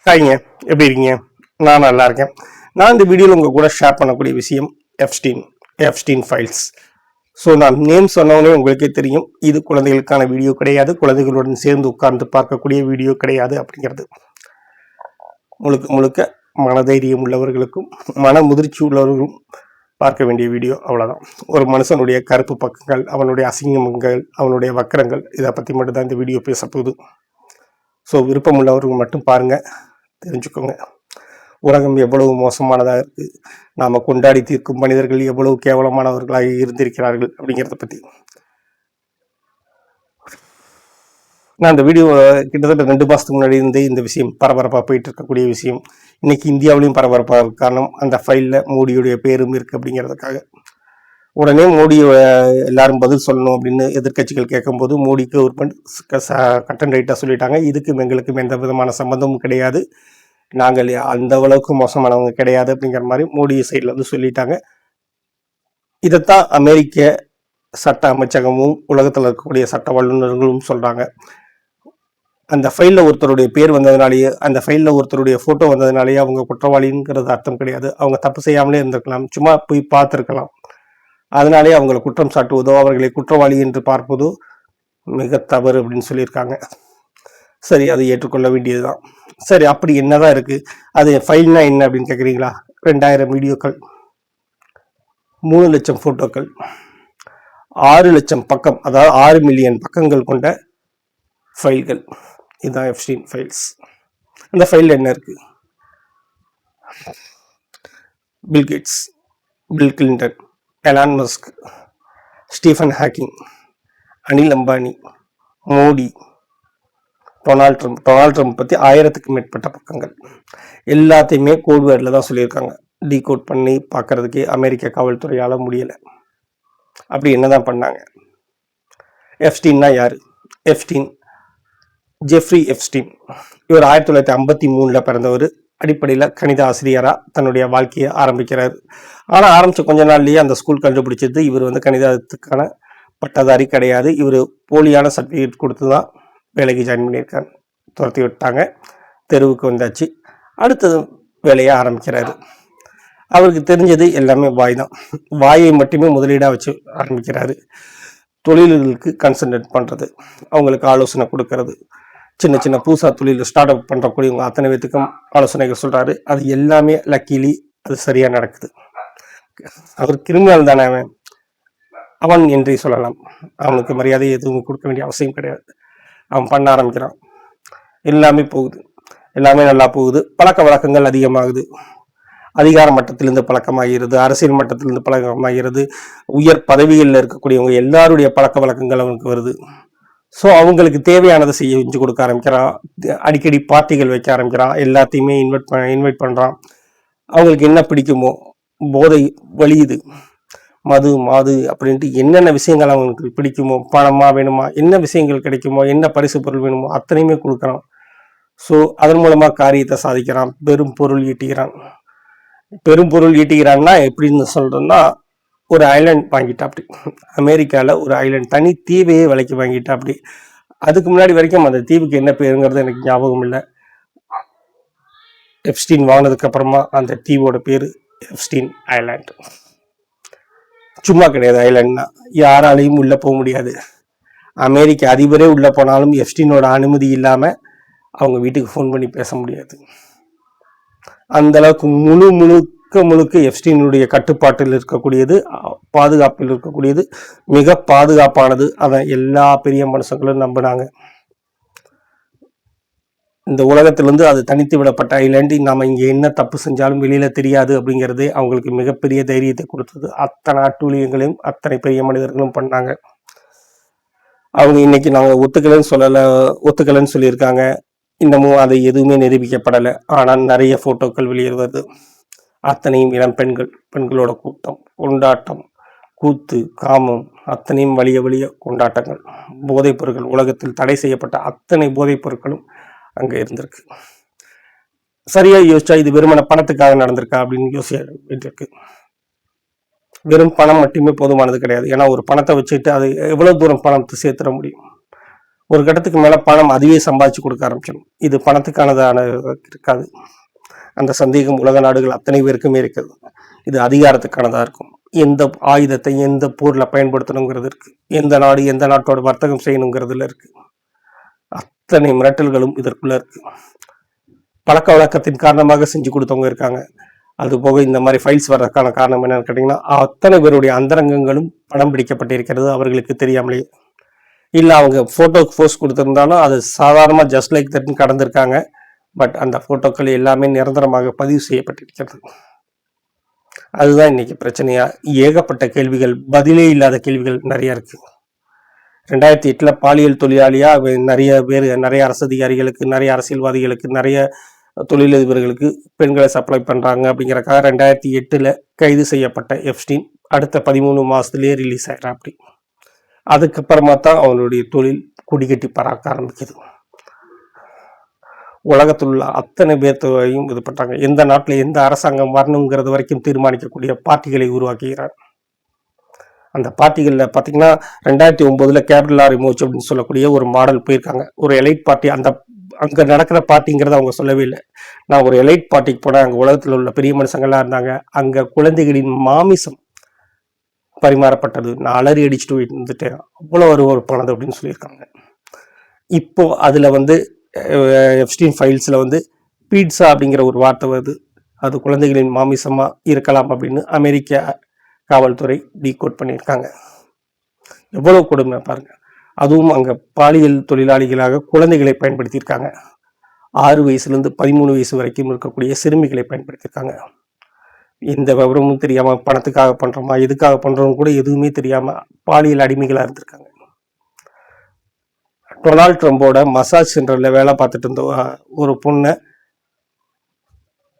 ஹாய்ங்க, எப்படி இருக்கீங்க? நான் நல்லா இருக்கேன். நான் இந்த வீடியோவில் உங்கள் கூட ஷேர் பண்ணக்கூடிய விஷயம் எப்ஸ்டீன் ஃபைல்ஸ். ஸோ நான் நேம் சொன்னவொடனே உங்களுக்கே தெரியும், இது குழந்தைகளுக்கான வீடியோ கிடையாது, குழந்தைகளுடன் சேர்ந்து உட்கார்ந்து பார்க்கக்கூடிய வீடியோ கிடையாது அப்படிங்கிறது. முழுக்க முழுக்க மனதைரியம் உள்ளவர்களுக்கும் மன முதிர்ச்சி உள்ளவர்களும் பார்க்க வேண்டிய வீடியோ, அவ்வளோதான். ஒரு மனுஷனுடைய கருப்பு பக்கங்கள், அவனுடைய அசிங்கங்கள், அவனுடைய வக்கரங்கள், இதை பற்றி மட்டும்தான் இந்த வீடியோ பேச போகுது. ஸோ விருப்பம் உள்ளவர்கள் மட்டும் பாருங்கள், தெரிஞ்சுக்கோங்க. உலகம் எவ்வளவு மோசமானதாக இருக்குது, நாம் கொண்டாடி தீர்க்கும் மனிதர்கள் எவ்வளவு கேவலமானவர்களாக இருந்திருக்கிறார்கள் அப்படிங்கிறத பற்றி. நான் இந்த வீடியோ கிட்டத்தட்ட 2 மாதத்துக்கு முன்னாடி இருந்தே இந்த விஷயம் பரபரப்பாக போயிட்டு இருக்கக்கூடிய விஷயம். இன்னைக்கு இந்தியாவிலையும் பரபரப்பாக காரணம் அந்த ஃபைலில் மோடியுடைய பேரும் இருக்குது அப்படிங்கிறதுக்காக. உடனே மோடி எல்லாரும் பதில் சொல்லணும் அப்படின்னு எதிர்கட்சிகள் கேட்கும்போது மோடி கவர்மெண்ட் கட்டன் ரைட்டாக சொல்லிட்டாங்க, இதுக்கும் எங்களுக்கும் எந்த விதமான சம்மந்தமும் கிடையாது, நாங்கள் அந்த அளவுக்கு மோசமானவங்க கிடையாது அப்படிங்கிற மாதிரி மோடி சைடில் வந்து சொல்லிட்டாங்க. இதைத்தான் அமெரிக்க சட்ட அமைச்சகமும் உலகத்தில் இருக்கக்கூடிய சட்ட வல்லுநர்களும் சொல்கிறாங்க. அந்த ஃபைலில் ஒருத்தருடைய பேர் வந்ததுனாலேயே, அந்த ஃபைலில் ஒருத்தருடைய ஃபோட்டோ வந்ததுனாலேயே அவங்க குற்றவாளிங்கிறது அர்த்தம் கிடையாது. அவங்க தப்பு செய்யாமலே இருந்திருக்கலாம், சும்மா போய் பார்த்துருக்கலாம். அதனாலே அவங்களை குற்றம் சாட்டுவதோ அவர்களை குற்றவாளி என்று பார்ப்பதோ மிக தவறு அப்படின்னு சொல்லியிருக்காங்க. சரி, அதை ஏற்றுக்கொள்ள வேண்டியதுதான். சரி, அப்படி என்னதான் இருக்குது, அது ஃபைல்னா என்ன அப்படின்னு கேட்குறீங்களா? 2000 வீடியோக்கள், 3 லட்சம் ஃபோட்டோக்கள், 6 லட்சம் பக்கம், அதாவது 6 மில்லியன் பக்கங்கள் கொண்ட ஃபைல்கள். இதுதான் எப்ஸ்டீன் ஃபைல்ஸ். அந்த ஃபைலில் என்ன இருக்குது? Bill Gates, Bill Clinton, Elon Musk, Stephen Hawking, Anil Ambani, Modi, Donald Trump பற்றி 1000க்கும் மேற்பட்ட பக்கங்கள். எல்லாத்தையுமே கோட்வேர்டில் தான் சொல்லியிருக்காங்க. டீகோட் பண்ணி பார்க்கறதுக்கே அமெரிக்க காவல்துறையால் முடியலை. அப்படி என்னதான் பண்ணாங்க? எப்ஸ்டீன்னா யார்? Epstein Jeffrey Epstein. இவர் 1953 பிறந்தவர். அடிப்படையில் கணித ஆசிரியராக தன்னுடைய வாழ்க்கையை ஆரம்பிக்கிறார். ஆனால் ஆரம்பித்த கொஞ்ச நாள்லேயே அந்த ஸ்கூல் கண்டுபிடிச்சது இவர் வந்து கணிதத்துக்கான பட்டதாரி கிடையாது, இவர் போலியான சர்டிஃபிகேட் கொடுத்து தான் வேலைக்கு ஜாயின் பண்ணியிருக்காரு. துரத்தி விட்டாங்க, தெருவுக்கு வந்தாச்சு. அடுத்தது வேலையை ஆரம்பிக்கிறாரு. அவருக்கு தெரிஞ்சது எல்லாமே வாய் தான். வாயை மட்டுமே முதலீடாக வச்சு ஆரம்பிக்கிறாரு. தொழில்களுக்கு கன்சல்டன்ட் பண்ணுறது, அவங்களுக்கு ஆலோசனை கொடுக்கறது, சின்ன சின்ன புதுசாக தொழில் ஸ்டார்ட் அப் பண்ணுறக்கூடியவங்க அத்தனை பேத்துக்கும் ஆலோசனைகள் சொல்கிறாரு. அது எல்லாமே லக்கிலி அது சரியாக நடக்குது. அவர் கிரிமினல் தானே, அவன் என்றே சொல்லலாம். அவனுக்கு மரியாதை எதுவும் கொடுக்க வேண்டிய அவசியம் கிடையாது. அவன் பண்ண ஆரம்பிக்கிறான், எல்லாமே போகுது, எல்லாமே நல்லா போகுது. பழக்க வழக்கங்கள் அதிகமாகுது, அதிகார மட்டத்திலிருந்து பழக்கமாகிறது, அரசியல் மட்டத்திலிருந்து பழக்கமாகிறது, உயர் பதவிகளில் இருக்கக்கூடியவங்க எல்லாருடைய பழக்க வழக்கங்கள் அவனுக்கு வருது. ஸோ அவங்களுக்கு தேவையானதை செஞ்சு கொடுக்க ஆரம்பிக்கிறான். அடிக்கடி பார்ட்டிகள் வைக்க ஆரம்பிக்கிறான், எல்லாத்தையுமே இன்வைட் பண்ணுறான். அவங்களுக்கு என்ன பிடிக்குமோ, போதை வலியுது, மது மாது அப்படின்ட்டு என்னென்ன விஷயங்கள் அவங்களுக்கு பிடிக்குமோ, பணமா வேணுமா, என்ன விஷயங்கள் கிடைக்குமோ, என்ன பரிசு பொருள் வேணுமோ அத்தனையுமே கொடுக்குறான். ஸோ அதன் மூலமாக காரியத்தை சாதிக்கிறான், பெரும் பொருள் ஈட்டுகிறான். பெரும் பொருள் ஈட்டுகிறான்னா எப்படின்னு சொல்கிறோன்னா, ஒரு ஐலாண்ட் வாங்கிட்டா அப்படி, அமெரிக்காவில் ஒரு ஐலாண்ட் தனி தீவையே விலைக்கு வாங்கிட்டா அப்படி. அதுக்கு முன்னாடி வரைக்கும் அந்த தீவுக்கு என்ன பேருங்கிறது எனக்கு ஞாபகம் இல்லை. எப்ஸ்டீன் வாங்கினதுக்கு அப்புறமா அந்த தீவோட பேர் எப்ஸ்டீன் ஐலாண்ட். சும்மா கிடையாது, ஐலாண்ட்னா யாராலையும் உள்ளே போக முடியாது. அமெரிக்க அதிபரே உள்ளே போனாலும் எப்ஸ்டீனோட அனுமதி இல்லாமல் அவங்க வீட்டுக்கு ஃபோன் பண்ணி பேச முடியாது. அந்த அளவுக்கு முழுக்க எப்ஸ்டீனுடைய கட்டுப்பாட்டில் இருக்கக்கூடியது, பாதுகாப்பில் இருக்கக்கூடியது, மிக பாதுகாப்பானது. அதை எல்லா பெரிய மனுஷங்களும் நம்பினாங்க. இந்த உலகத்திலிருந்து அது தனித்து விடப்பட்ட ஐலாண்டு, நாம் இங்கே என்ன தப்பு செஞ்சாலும் வெளியில் தெரியாது அப்படிங்கிறது அவங்களுக்கு மிகப்பெரிய தைரியத்தை கொடுத்தது. அத்தனை அட்டூழியங்களையும் அத்தனை பெரிய மனிதர்களும் பண்ணாங்க. அவங்க இன்னைக்கு நாங்கள் ஒத்துக்கலைன்னு சொல்லியிருக்காங்க. இன்னமும் அது எதுவுமே நிரூபிக்கப்படலை. ஆனால் நிறைய ஃபோட்டோக்கள் வெளியேறுவது, அத்தனையும் இளம் பெண்களோட கூட்டம், கொண்டாட்டம், கூத்து, காமம், அத்தனையும் வலிய கொண்டாட்டங்கள். போதைப் பொருட்கள், உலகத்தில் தடை செய்யப்பட்ட அத்தனை போதைப் பொருட்களும் அங்கே இருந்திருக்கு. சரியா யோசிச்சா இது வெறுமன பணத்துக்காக நடந்திருக்கா அப்படின்னு யோசிக்க வேண்டியிருக்கு. வெறும் பணம் மட்டுமே போதுமானது கிடையாது. ஏன்னா ஒரு பணத்தை வச்சுட்டு அது எவ்வளவு தூரம் பணத்தை சேர்த்துட முடியும்? ஒரு கட்டத்துக்கு மேல பணம் அதுவே சம்பாதிச்சு கொடுக்க ஆரம்பிச்சிடும். இது பணத்துக்கானதான இருக்காது. அந்த சந்தேகம் உலக நாடுகள் அத்தனை பேருக்குமே இருக்குது. இது அதிகாரத்துக்கானதா இருக்கும். எந்த ஆயுதத்தை எந்த போர்ல பயன்படுத்தணுங்கிறது இருக்கு. எந்த நாடு எந்த நாட்டோட வர்த்தகம் செய்யணுங்கிறதுல இருக்கு. அத்தனை மிரட்டல்களும் இதற்குள்ள இருக்கு. பழக்க வழக்கத்தின் காரணமாக செஞ்சு கொடுத்தவங்க இருக்காங்க. அது போக இந்த மாதிரி ஃபைல்ஸ் வர்றதுக்கான காரணம் என்னன்னு கேட்டிங்கன்னா, அத்தனை பேருடைய அந்தரங்கங்களும் படம் பிடிக்கப்பட்டிருக்கிறது அவர்களுக்கு தெரியாமலேயே. இல்லை அவங்க ஃபோட்டோக்கு போஸ்ட் கொடுத்துருந்தாலும் அது சாதாரணமாக ஜஸ்ட் லைக் தட்னு கடந்திருக்காங்க. பட் அந்த ஃபோட்டோக்கள் எல்லாமே நிரந்தரமாக பதிவு செய்யப்பட்டிருக்கிறது. அதுதான் இன்னைக்கு பிரச்சனையா. ஏகப்பட்ட கேள்விகள், பதிலே இல்லாத கேள்விகள் நிறைய இருக்கு. 2008 பாலியல் தொழிலாளியா நிறைய பேர், நிறைய அரசு அதிகாரிகளுக்கு, நிறைய அரசியல்வாதிகளுக்கு, நிறைய தொழிலதிபர்களுக்கு பெண்களை சப்ளை பண்றாங்க அப்படிங்கிறக்காக 2008 கைது செய்யப்பட்ட எப்ஸ்டீன் அடுத்த 13 மாசத்துலயே ரிலீஸ் ஆயிடுறான். அப்படி அதுக்கப்புறமா தான் அவனுடைய தொழில் குடிகட்டி பறக்க ஆரம்பிக்குது. உலகத்தில் உள்ள அத்தனை பேர்த்தையும் இது பண்றாங்க. எந்த நாட்டில் எந்த அரசாங்கம் வரணுங்கிறது வரைக்கும் தீர்மானிக்கக்கூடிய பார்ட்டிகளை உருவாக்குகிறார். அந்த பார்ட்டிகளில் பார்த்தீங்கன்னா 2009 கேபிட்டல் ரிமோச் அப்படின்னு சொல்லக்கூடிய ஒரு மாடல் போயிருக்காங்க. ஒரு எலைட் பார்ட்டி, அந்த அங்கே நடக்கிற பார்ட்டிங்கிறத அவங்க சொல்லவே இல்லை. நான் ஒரு எலைட் பார்ட்டிக்கு போனேன், அங்கே உலகத்தில் உள்ள பெரிய மனுஷங்கள்லாம் இருந்தாங்க, அங்கே குழந்தைகளின் மாமிசம் பரிமாறப்பட்டது, நான் அலறி அடிச்சுட்டு வந்துட்டேன், அவ்வளோ ஒரு பணது அப்படின்னு சொல்லியிருக்காங்க. இப்போ அதில் எப்ஸ்டீன் ஃபைல்ஸில் பீட்சா அப்படிங்கிற ஒரு வார்த்தை வருது. அது குழந்தைகளின் மாமிசமாக இருக்கலாம் அப்படின்னு அமெரிக்க காவல்துறை டீகோட் பண்ணியிருக்காங்க. எவ்வளோ கொடுமை பாருங்க. அதுவும் அங்கே பாலியல் தொழிலாளிகளாக குழந்தைகளை பயன்படுத்தியிருக்காங்க. 6 வயசுலேருந்து 13 வயசு வரைக்கும் இருக்கக்கூடிய சிறுமிகளை பயன்படுத்தியிருக்காங்க. எந்த விவரமும் தெரியாமல் பணத்துக்காக பண்ணுறோமா எதுக்காக பண்ணுறோம் கூட எதுவுமே தெரியாமல் பாலியல் அடிமைகளாக இருந்திருக்காங்க. டொனால்ட் ட்ரம்போட மசாஜ் சென்டரில் வேலை பார்த்துட்டு இருந்த ஒரு பொண்ணை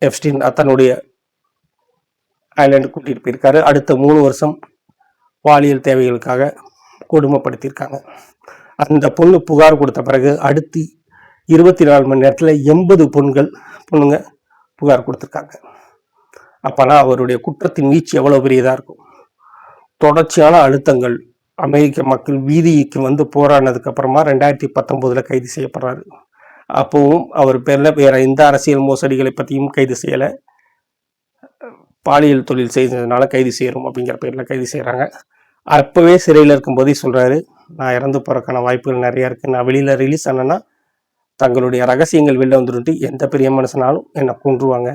எப்ஸ்டீன் தன்னுடைய ஐலாண்டு கூட்டிகிட்டு போயிருக்காரு. அடுத்த 3 வருஷம் பாலியல் தேவைகளுக்காக கொடுமைப்படுத்தியிருக்காங்க. அந்த பொண்ணு புகார் கொடுத்த பிறகு அடுத்து 24 மணி நேரத்தில் 80 பொண்ணுங்க புகார் கொடுத்துருக்காங்க. அப்போனா அவருடைய குற்றத்தின் வீச்சு எவ்வளோ பெரியதாக இருக்கும். தொடர்ச்சியான அழுத்தங்கள், அமெரிக்க மக்கள் வீதிக்கு போராடினதுக்கு அப்புறமா 2019 கைது செய்யப்படுறாரு. அப்போவும் அவர் பேரில் வேற எந்த அரசியல் மோசடிகளை பற்றியும் கைது செய்யலை. பாலியல் தொழில் செய்ததுனால கைது செய்யணும் அப்படிங்கிற பேரில் கைது செய்கிறாங்க. அப்போவே சிறையில் இருக்கும்போதே சொல்கிறாரு, நான் இறந்து போகிறக்கான வாய்ப்புகள் நிறையா இருக்குது, நான் வெளியில் ரிலீஸ் ஆனேன்னா தங்களுடைய ரகசியங்கள் வெளில வந்துட்டு எந்த பெரிய மனுஷனாலும் என்னை கொன்றுவாங்க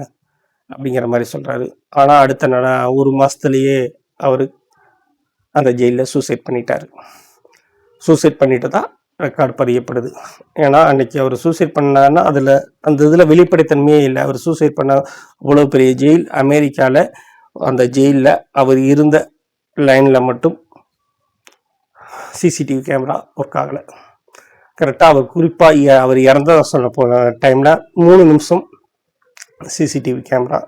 அப்படிங்கிற மாதிரி சொல்கிறாரு. ஆனால் அடுத்த 1 மாதத்துலேயே அவர் அந்த ஜெயிலில் சூசைட் பண்ணிட்டார். சூசைட் பண்ணிட்டு தான் ரெக்கார்டு பதியப்படுது. ஏன்னா அன்னைக்கு அவர் சூசைட் பண்ணாருன்னா அதில் அந்த இதில் வெளிப்படைத்தன்மையே இல்லை. அவர் சூசைட் பண்ண அவ்வளோ பெரிய ஜெயில் அமெரிக்காவில், அந்த ஜெயிலில் அவர் இருந்த லைனில் மட்டும் சிசிடிவி கேமரா ஒர்க் ஆகலை. கரெக்டாக அவர் குறிப்பாக அவர் இறந்ததாக சொல்ல போன டைமில் 3 நிமிஷம் சிசிடிவி கேமரா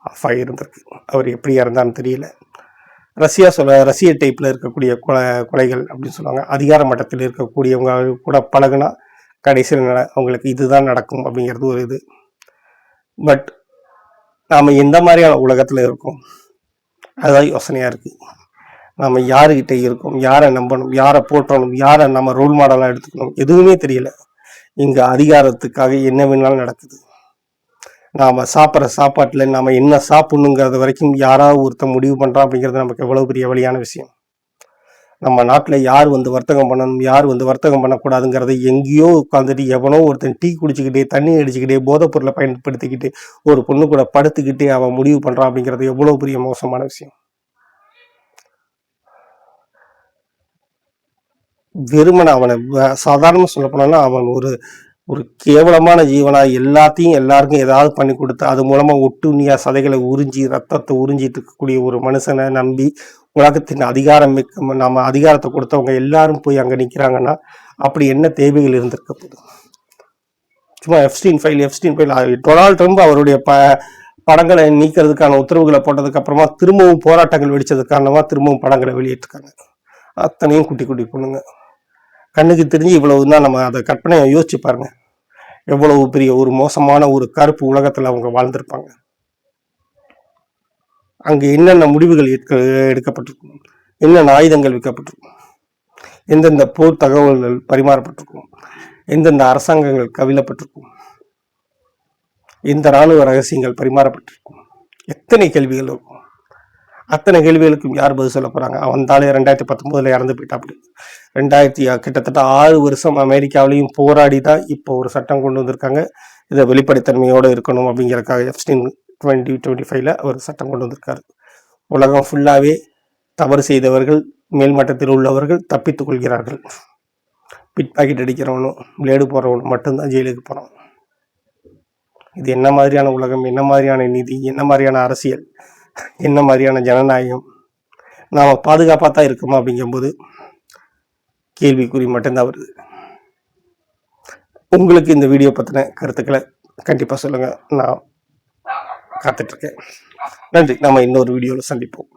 ஆஃப் ஆகியிருந்திருக்கு. அவர் எப்படி இறந்தான்னு தெரியல. ரஷ்ய டைப்பில் இருக்கக்கூடிய கொலைகள் அப்படின்னு சொல்லுவாங்க. அதிகார மட்டத்தில் இருக்கக்கூடியவங்க கூட பழகுனா கடைசியில் அவங்களுக்கு இதுதான் நடக்கும் அப்படிங்கிறது ஒரு இது. பட் நாம் எந்த மாதிரியான உலகத்தில் இருக்கோம், அதுதான் யோசனையாக இருக்குது. நம்ம யாருக்கிட்ட இருக்கோம், யாரை நம்பணும், யாரை போற்றணும், யாரை நம்ம ரோல் மாடலாக எடுத்துக்கணும், எதுவுமே தெரியல. இங்கே அதிகாரத்துக்காக என்ன வேணாலும் நடக்குது. நாம் சாப்பிட்ற சாப்பாட்டில் நாம் என்ன சாப்பிட்ணுங்கிறது வரைக்கும் யாராவது ஒருத்தர் முடிவு பண்ணுறான் அப்படிங்கிறது நமக்கு எவ்வளோ பெரிய வழியான விஷயம். நம்ம நாட்டில் யார் வர்த்தகம் பண்ணணும், யார் வர்த்தகம் பண்ணக்கூடாதுங்கிறத எங்கேயோ உட்காந்துட்டு எவனோ ஒருத்தன் டீ குடிச்சிக்கிட்டே, தண்ணி அடிச்சுக்கிட்டே, போதைப் பொருளை பயன்படுத்திக்கிட்டு, ஒரு பொண்ணு கூட படுத்துக்கிட்டே அவன் முடிவு பண்ணுறான் அப்படிங்கிறது எவ்வளோ பெரிய மோசமான விஷயம். வெறுமனை அவனை சாதாரணமாக சொல்ல போனோம்னா அவன் ஒரு கேவலமான ஜீவனா, எல்லாத்தையும் எல்லாருக்கும் ஏதாவது பண்ணி கொடுத்து அது மூலமாக ஒட்டுண்ணியா சதைகளை உறிஞ்சி ரத்தத்தை உறிஞ்சிட்டு இருக்கக்கூடிய ஒரு மனுஷனை நம்பி உலகத்தின் அதிகாரம் நம்ம அதிகாரத்தை கொடுத்தவங்க எல்லாரும் போய் அங்கே நிற்கிறாங்கன்னா அப்படி என்ன தேவைகள் இருந்திருக்க போகுது? சும்மா எப்ஸ்டீன் ஃபைல் டொனால்ட் ட்ரம்ப் அவருடைய படங்களை நீக்கிறதுக்கான உத்தரவுகளை போட்டதுக்கு அப்புறமா திரும்பவும் போராட்டங்கள் வெடிச்சது காரணமாக திரும்பவும் படங்களை வெளியிட்டிருக்காங்க. அத்தனையும் குட்டி குட்டி பொண்ணுங்க கண்ணுக்கு தெரிஞ்சு இவ்வளவுதான். நம்ம அதை கற்பனையை யோசிச்சு பாருங்க, எவ்வளவு பெரிய ஒரு மோசமான ஒரு கருப்பு உலகத்துல அவங்க வாழ்ந்திருப்பாங்க. அங்க என்னென்ன முடிவுகள் எடுக்கப்பட்டிருக்கும், என்னென்ன ஆயுதங்கள் விற்கப்பட்டிருக்கும், எந்தெந்த போர் தகவல்கள் பரிமாறப்பட்டிருக்கும், எந்தெந்த அரசாங்கங்கள் கவிழப்பட்டிருக்கும், எந்த இராணுவ ரகசியங்கள் பரிமாறப்பட்டிருக்கும், எத்தனை கேள்விகள் இருக்கும். அத்தனை கேள்விகளுக்கும் யார் பதில் சொல்ல போறாங்க? வந்தாலே 2019 இறந்து போயிட்டா. அப்படி கிட்டத்தட்ட 6 வருஷம் அமெரிக்காவிலையும் போராடி தான் இப்போ ஒரு சட்டம் கொண்டு வந்திருக்காங்க. இதை வெளிப்படைத்தன்மையோடு இருக்கணும் அப்படிங்கிறக்காக எப்ஸ்டீன் 2025 ஒரு சட்டம் கொண்டு வந்திருக்காரு. உலகம் ஃபுல்லாகவே தவறு செய்தவர்கள், மேல்மட்டத்தில் உள்ளவர்கள் தப்பித்துக் கொள்கிறார்கள். பிட் பாக்கெட் அடிக்கிறவனும் பிளேடு போடுறவனும் மட்டும்தான் ஜெயிலுக்கு போகிறான். இது என்ன மாதிரியான உலகம், என்ன மாதிரியான நீதி, என்ன மாதிரியான அரசியல், என்ன மாதிரியான ஜனநாயகம்? நாம் பாதுகாப்பாக தான் இருக்கோமா அப்படிங்கும்போது கேள்விக்குறி மட்டும்தான் வருது. உங்களுக்கு இந்த வீடியோ பற்றின கருத்துக்களை கண்டிப்பாக சொல்லுங்கள். நான் காத்துட்ருக்கேன். நன்றி. நம்ம இன்னொரு வீடியோவில் சந்திப்போம்.